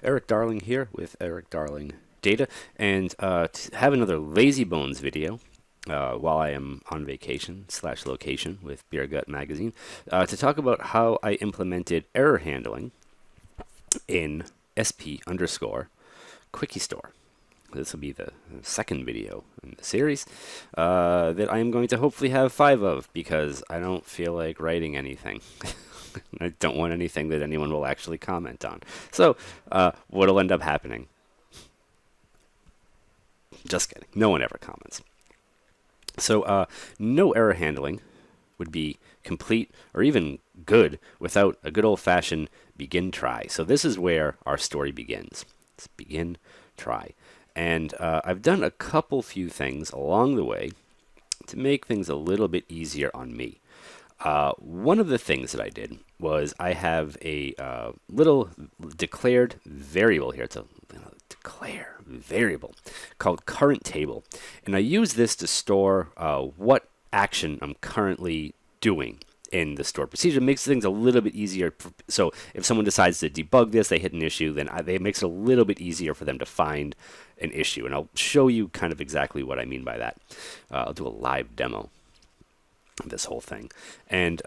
Eric Darling here with Eric Darling Data, and to have another Lazy Bones video while I am on vacation / location with Beer Gut Magazine to talk about how I implemented error handling in SP underscore QuickieStore. This will be the second video in the series that I am going to hopefully have 5 of because I don't feel like writing anything. I don't want anything that anyone will actually comment on. So what'll end up happening? Just kidding. No one ever comments. So no error handling would be complete or even good without a good old-fashioned begin try. So this is where our story begins. It's begin try. And I've done a few things along the way to make things a little bit easier on me. One of the things that I did was I have a little declared variable here. It's a declare variable called current table. And I use this to store what action I'm currently doing in the store procedure. It makes things a little bit easier. So if someone decides to debug this, they hit an issue, then it makes it a little bit easier for them to find an issue. And I'll show you kind of exactly what I mean by that. I'll do a live demo of this whole thing. And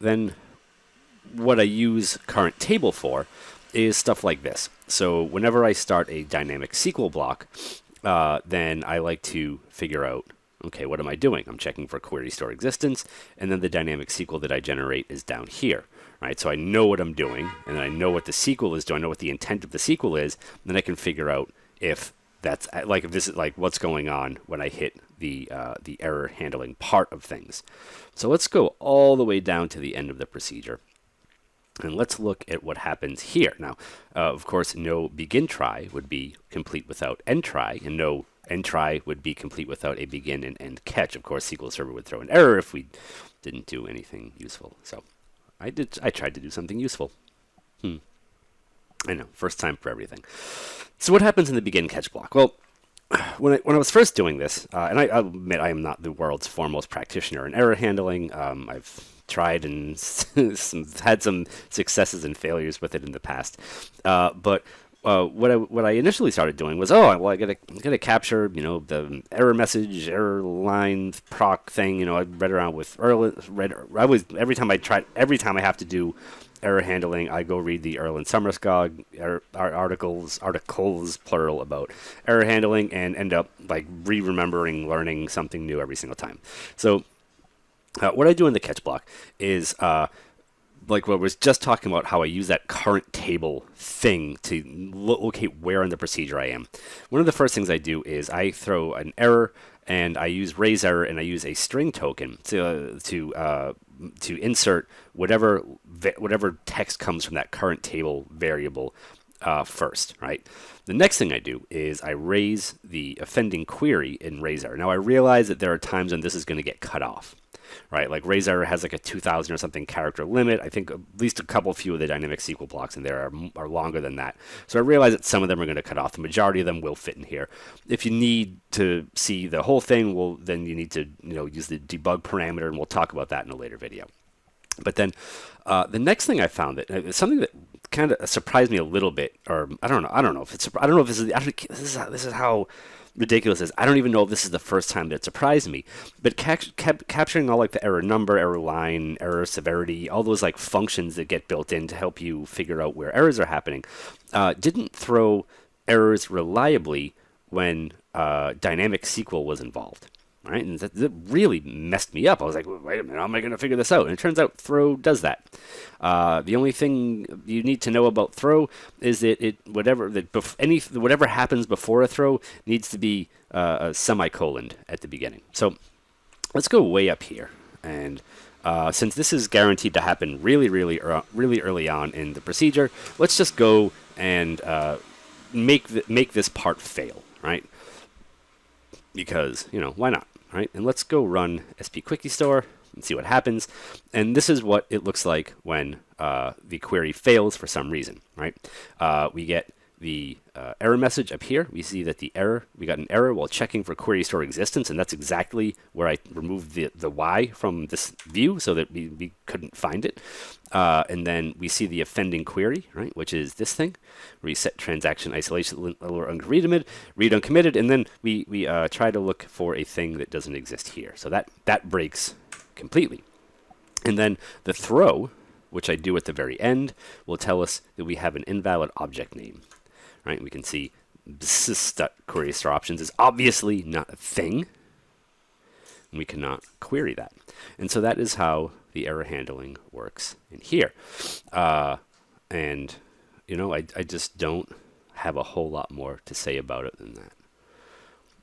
then what I use current table for is stuff like this. So whenever I start a dynamic SQL block, then I like to figure out, okay, what am I doing? I'm checking for QueryStore existence, and then the dynamic SQL that I generate is down here, right? So I know what I'm doing, and then I know what the SQL is doing, I know what the intent of the SQL is, and then I can figure out if that's like, if this is like what's going on when I hit the error handling part of things. So let's go all the way down to the end of the procedure. And let's look at what happens here. Now, of course, no begin try would be complete without end try, and no end try would be complete without a begin and end catch. Of course, SQL Server would throw an error if we didn't do anything useful. So I tried to do something useful. I know, first time for everything. So what happens in the begin catch block? Well, when I was first doing this, and I'll admit I am not the world's foremost practitioner in error handling. I've tried and had some successes and failures with it in the past. But what I initially started doing was, well, I gotta capture, the error message, error line, proc thing. I read around with every time I have to do error handling, I go read the Erland Summerskog articles plural about error handling and end up like remembering learning something new every single time. So what I do in the catch block is like what I was just talking about, how I use that current table thing to locate where in the procedure I am. One of the first things I do is I throw an error, and I use raise error, and I use a string token to insert whatever text comes from that current table variable first, right? The next thing I do is I raise the offending query in raise error. Now I realize that there are times when this is going to get cut off, right? Like raise error has like a 2,000 or something character limit. I think at least a few of the dynamic SQL blocks in there are longer than that. So I realize that some of them are going to cut off. The majority of them will fit in here. If you need to see the whole thing, well, then you need to use the debug parameter, and we'll talk about that in a later video. But then the next thing I found that something that kind of surprised me a little bit, or I don't know if this is how ridiculous it is. I don't even know if this is the first time that it surprised me. But capturing all like the error number, error line, error severity, all those like functions that get built in to help you figure out where errors are happening, didn't throw errors reliably when dynamic SQL was involved. Right? And that really messed me up. I was like, wait a minute, how am I going to figure this out? And it turns out throw does that. The only thing you need to know about throw is that whatever happens before a throw needs to be a semicolon at the beginning. So let's go way up here. And since this is guaranteed to happen really early on in the procedure, let's just go and make this part fail, right? Because, why not? Right? And let's go run SP QuickieStore and see what happens. And this is what it looks like when the query fails for some reason, right? We get the error message up here. We see that we got an error while checking for QueryStore existence, and that's exactly where I removed the Y from this view so that we couldn't find it. And then we see the offending query, right, which is this thing. Reset transaction isolation or read uncommitted, and then we try to look for a thing that doesn't exist here. So that breaks completely. And then the throw, which I do at the very end, will tell us that we have an invalid object name. Right? We can see QueryStore options is obviously not a thing. And we cannot query that. And so that is how the error handling works in here. And, you know, I just don't have a whole lot more to say about it than that.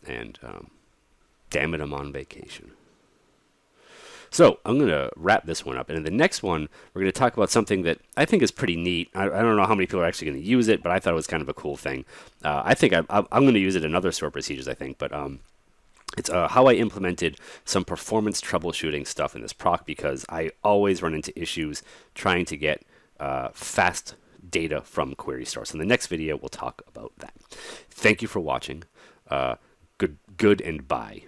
And damn it, I'm on vacation. So I'm going to wrap this one up. And in the next one, we're going to talk about something that I think is pretty neat. I don't know how many people are actually going to use it, but I thought it was kind of a cool thing. I think I'm going to use it in other stored procedures, I think. But it's how I implemented some performance troubleshooting stuff in this proc, because I always run into issues trying to get fast data from QueryStore. So in the next video, we'll talk about that. Thank you for watching. Good and bye.